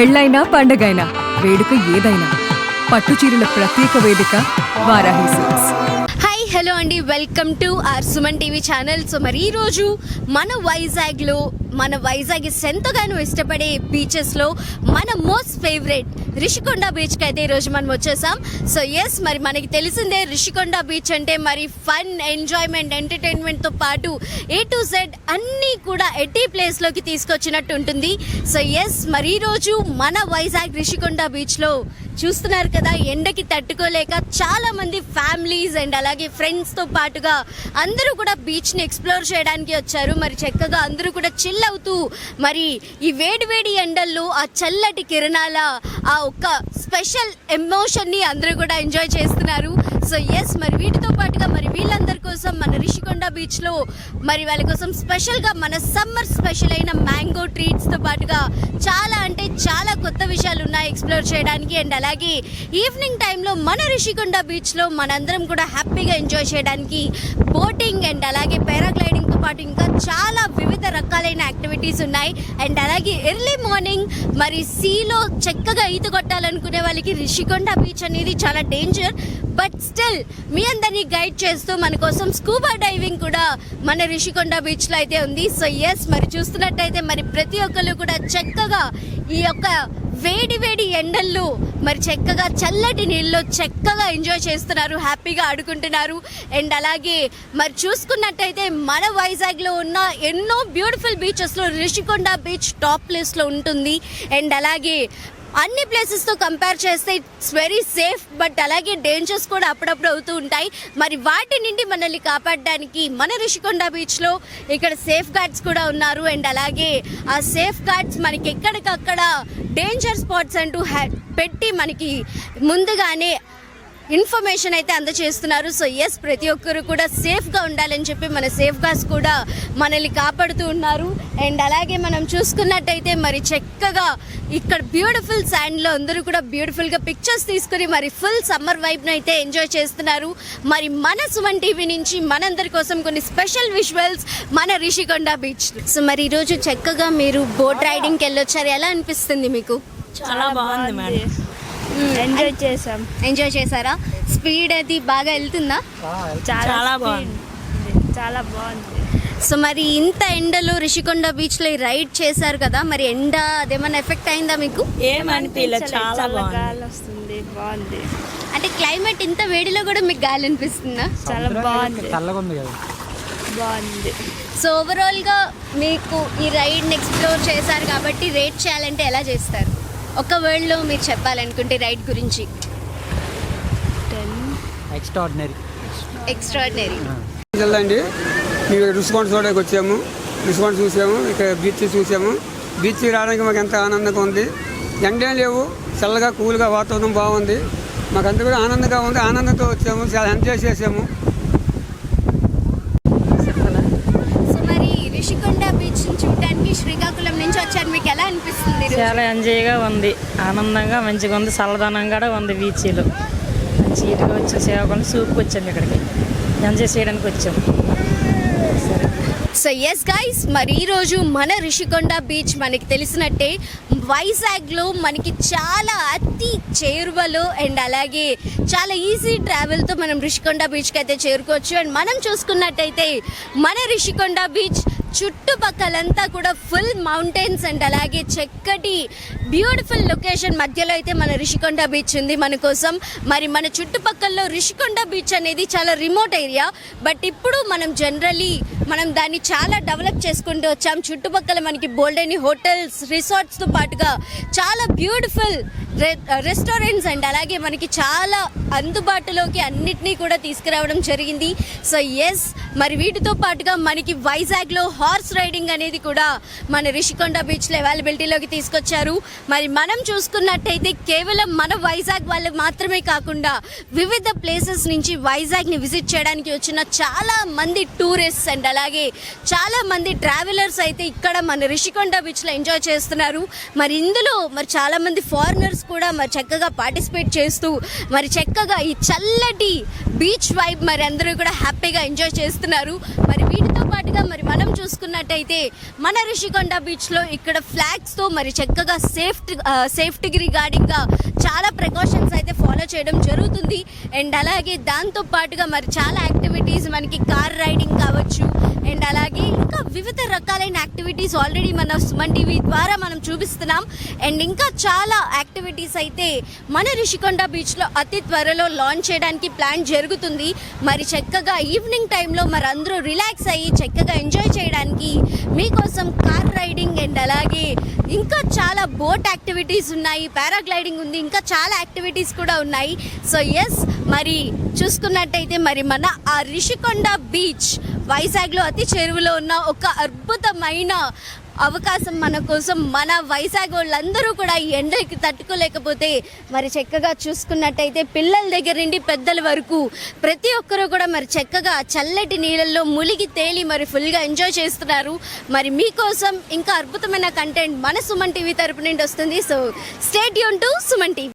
పెళ్ళైనా పండగైనా వేడుక ఏదైనా పట్టుచీరల ప్రత్యేక వేదిక వారాహి సిల్క్స్. హాయ్ హలో అండి, welcome to R Suman TV channel. So మరి ఈరోజు మన వైజాగ్ ఎంతగానో ఇష్టపడే బీచెస్లో మన మోస్ట్ ఫేవరెట్ రిషికొండ బీచ్కి అయితే ఈరోజు మనం వచ్చేసాం. సో ఎస్, మరి మనకి తెలిసిందే రిషికొండ బీచ్ అంటే మరి ఫన్, ఎంజాయ్మెంట్, ఎంటర్టైన్మెంట్తో పాటు A to Z అన్నీ కూడా ఎటీ ప్లేస్లోకి తీసుకొచ్చినట్టు ఉంటుంది. సో ఎస్, మరి ఈరోజు మన వైజాగ్ రిషికొండ బీచ్లో చూస్తున్నారు కదా, ఎండకి తట్టుకోలేక చాలా మంది ఫ్యామిలీస్ అండ్ అలాగే ఫ్రెండ్స్తో పాటుగా అందరూ కూడా బీచ్ని ఎక్స్ప్లోర్ చేయడానికి వచ్చారు. మరి చక్కగా అందరూ కూడా చిల్ అవుతూ మరి ఈ వేడి ఎండల్లో ఆ చల్లటి కిరణాల ఆ ఒక్క స్పెషల్ ఎమోషన్ని అందరూ కూడా ఎంజాయ్ చేస్తున్నారు. సో ఎస్, మరి వీటితో పాటుగా మరి వీళ్ళందరి కోసం మన రిషికొండ బీచ్లో మరి వాళ్ళ కోసం స్పెషల్గా మన సమ్మర్ స్పెషల్ అయిన మ్యాంగో ట్రీట్స్తో పాటుగా చాలా అంటే చాలా కొత్త విషయాలు ఉన్నాయి ఎక్స్ప్లోర్ చేయడానికి. అండ్ అలాగే ఈవినింగ్ టైంలో మన రిషికొండ బీచ్లో మనందరం కూడా హ్యాపీగా ఎంజాయ్ చేయడానికి బోటింగ్ అండ్ అలాగే పారాగ్లైడింగ్తో పాటు ఇంకా చాలా వివిధ రకాలైన యాక్టివిటీస్ ఉన్నాయి. అండ్ అలాగే ఎర్లీ మార్నింగ్ మరి సీలో చక్కగా ఈత కొట్టాలనుకునే వాళ్ళకి రిషికొండ బీచ్ అనేది చాలా డేంజర్, బట్ స్టిల్ మీ అందరినీ గైడ్ చేస్తూ మన కోసం స్కూబా డైవింగ్ కూడా మన రిషికొండ బీచ్లో అయితే ఉంది. సో ఎస్, మరి చూస్తున్నట్టయితే మరి ప్రతి ఒక్కరు కూడా చక్కగా ఈ యొక్క వేడి ఎండల్లో మరి చక్కగా చల్లటి నీళ్ళలో చక్కగా ఎంజాయ్ చేస్తున్నారు, హ్యాపీగా ఆడుకుంటున్నారు. అండ్ అలాగే మరి చూసుకున్నట్టయితే మన వైజాగ్లో ఉన్న ఎన్నో బ్యూటిఫుల్ బీచెస్లో రిషికొండ బీచ్ టాప్ ప్లేస్లో ఉంటుంది. అండ్ అలాగే అన్ని ప్లేసెస్తో కంపేర్ చేస్తే ఇట్స్ వెరీ సేఫ్, బట్ అలాగే డేంజర్స్ కూడా అప్పుడప్పుడు అవుతూ ఉంటాయి. మరి వాటి నుండి మనల్ని కాపాడడానికి మన రిషికొండ బీచ్లో ఇక్కడ సేఫ్ గార్డ్స్ కూడా ఉన్నారు. అండ్ అలాగే ఆ సేఫ్ గార్డ్స్ మనకి ఎక్కడికక్కడ డేంజర్ స్పాట్స్ అంటూ పెట్టి మనకి ముందుగానే ఇన్ఫర్మేషన్ అయితే అందజేస్తున్నారు. సో ఎస్, ప్రతి ఒక్కరు కూడా సేఫ్గా ఉండాలని చెప్పి మన సేఫ్ గార్డ్స్ కూడా మనల్ని కాపాడుతూ ఉన్నారు. అండ్ అలాగే మనం చూసుకున్నట్టయితే మరి చక్కగా ఇక్కడ బ్యూటిఫుల్ శాండ్లో అందరూ కూడా బ్యూటిఫుల్గా పిక్చర్స్ తీసుకుని మరి ఫుల్ సమ్మర్ వైబ్ని అయితే ఎంజాయ్ చేస్తున్నారు. మరి మన సుమన్ టీవీ నుంచి మనందరి కోసం కొన్ని స్పెషల్ విజువల్స్ మన రిషికొండ బీచ్. సో మరి ఈరోజు చక్కగా మీరు బోట్ రైడింగ్కి వెళ్ళొచ్చారు, ఎలా అనిపిస్తుంది మీకు? చాలా బాగుంది మేడం, ఎంజాయ్ చేశారా? స్పీడ్ అది బాగా వెళ్తుందా? చాలా బాగుంది, చాలా బాగుంది. సో మరి ఇంత ఎండలో రిషికొండ బీచ్ లో రైడ్ చేశారు కదా, మరి ఎండ అదేమన్నా ఎఫెక్ట్ అయిందా మీకు? ఏమనిపించలేదు, చాలా గాలి వస్తుంది, బాగుంది. అంటే క్లైమేట్ ఇంత వేడిలో కూడా మీకు గాలి అనిపిస్తుందా? చాలా బాగుంది, బాగుంది. సో ఓవరాల్ గా మీకు ఈ రైడ్ ఎక్స్ప్లోర్ చేశారు కాబట్టి రేట్ చేయాలంటే ఎలా చేస్తారు? ఒక వర్డ్ లో మీరు చెప్పాలనుకుంటే రైడ్ గురించి. ఎక్స్ట్రాడినరీ అండి. మేము రిషికొండ చూడడానికి వచ్చాము, రిషికొండ చూసాము, ఇక్కడ బీచ్ చూసాము. బీచ్ రావడానికి మాకు ఎంత ఆనందంగా ఉంది. ఎండేం లేవు, చల్లగా కూల్గా వాతావరణం బాగుంది, మాకంతా కూడా ఆనందంగా ఉంది. ఆనందంతో వచ్చాము, చాలా ఎంజాయ్ చేసాము. సో మరి రిషికొండ బీచ్ చూడడానికి శ్రీకాకుళం నుంచి వచ్చారు, మీకు ఎలా అనిపిస్తుంది? చాలా ఎంజాయ్గా ఉంది, ఆనందంగా మంచిగా ఉంది, చల్లదనం కూడా ఉంది. బీచ్లో చీటుగా వచ్చి సేవకుండా సూప్కి వచ్చాము, ఇక్కడికి ఎంజాయ్ చేయడానికి వచ్చాము. సో ఎస్ గైస్, మరి ఈరోజు మన రిషికొండ బీచ్ మనకి తెలిసినట్టే వైజాగ్లో మనకి చాలా అతి చేరువలో అండ్ అలాగే చాలా ఈజీ ట్రావెల్తో మనం రిషికొండ బీచ్కి అయితే చేరుకోవచ్చు. అండ్ మనం చూసుకున్నట్టయితే మన రిషికొండ బీచ్ చుట్టుపక్కలంతా కూడా ఫుల్ మౌంటైన్స్ అండ్ అలాగే చక్కటి బ్యూటిఫుల్ లొకేషన్ మధ్యలో అయితే మన రిషికొండ బీచ్ ఉంది మన కోసం. మరి మన చుట్టుపక్కల్లో రిషికొండ బీచ్ అనేది చాలా రిమోట్ ఏరియా, బట్ ఇప్పుడు మనం దాన్ని చాలా డెవలప్ చేసుకుంటూ వచ్చాం. చుట్టుపక్కల మనకి బోల్డెని హోటల్స్, రిసార్ట్స్తో పాటుగా చాలా బ్యూటిఫుల్ రెస్టారెంట్స్ అండ్ అలాగే మనకి చాలా అందుబాటులోకి అన్నిటినీ కూడా తీసుకురావడం జరిగింది. సో ఎస్, మరి వీటితో పాటుగా మనకి వైజాగ్లో హార్స్ రైడింగ్ అనేది కూడా మన రిషికొండ బీచ్లో అవైలబిలిటీలోకి తీసుకొచ్చారు. మరి మనం చూసుకున్నట్టయితే కేవలం మన వైజాగ్ వాళ్ళు మాత్రమే కాకుండా వివిధ ప్లేసెస్ నుంచి వైజాగ్ని విజిట్ చేయడానికి వచ్చిన చాలా మంది టూరిస్ట్స్ అండ్ అలాగే చాలా మంది ట్రావెలర్స్ అయితే ఇక్కడ మన రిషికొండ బీచ్లో ఎంజాయ్ చేస్తున్నారు. మరి ఇందులో మరి చాలా మంది ఫారినర్స్ కూడా మరి చక్కగా పార్టిసిపేట్ చేస్తూ మరి చక్కగా ఈ చల్లటి బీచ్ వైబ్ మరి అందరూ కూడా హ్యాపీగా ఎంజాయ్ చేస్తున్నారు. మరి వీటితో పాటుగా మరి మనం చూసుకుంటే చూసుకున్నట్టయితే మన రిషికొండ బీచ్లో ఇక్కడ ఫ్లాగ్స్తో మరి చక్కగా సేఫ్టీకి రిగార్డింగ్గా చాలా ప్రికాషన్స్ అయితే ఫాలో చేయడం జరుగుతుంది. అండ్ అలాగే దాంతో పాటుగా మరి చాలా యాక్టివిటీస్ మనకి కార్ రైడింగ్ కావచ్చు అండ్ అలాగే ఇంకా వివిధ రకాలైన యాక్టివిటీస్ ఆల్రెడీ మన సుమన్ టీవీ ద్వారా మనం చూపిస్తున్నాం. అండ్ ఇంకా చాలా యాక్టివిటీస్ అయితే మన రిషికొండ బీచ్లో అతి త్వరలో లాంచ్ చేయడానికి ప్లాన్ జరుగుతుంది. మరి చక్కగా ఈవినింగ్ టైంలో మరి అందరూ రిలాక్స్ అయ్యి చక్కగా ఎంజాయ్ చేయడానికి మీకోసం కార్ రైడింగ్ అండ్ అలాగే ఇంకా చాలా బోట్ యాక్టివిటీస్ ఉన్నాయి, పారాగ్లైడింగ్ ఉంది, ఇంకా చాలా యాక్టివిటీస్ కూడా ఉన్నాయి. సో ఎస్, మరి చూసుకున్నట్టయితే మరి మన ఆ రిషికొండ బీచ్ వైజాగ్లో అతి చెరువులో ఉన్న ఒక అద్భుతమైన అవకాశం మన కోసం. మన వైజాగ్ వాళ్ళందరూ కూడా ఈ ఎండకి తట్టుకోలేకపోతే మరి చక్కగా చూసుకున్నట్టయితే పిల్లల దగ్గర నుండి పెద్దల వరకు ప్రతి ఒక్కరూ కూడా మరి చక్కగా చల్లటి నీళ్ళల్లో మునిగి తేలి మరి ఫుల్గా ఎంజాయ్ చేస్తున్నారు. మరి మీకోసం ఇంకా అద్భుతమైన కంటెంట్ మన సుమన్ టీవీ తరపు నుండి వస్తుంది. So stay tune to Suman TV.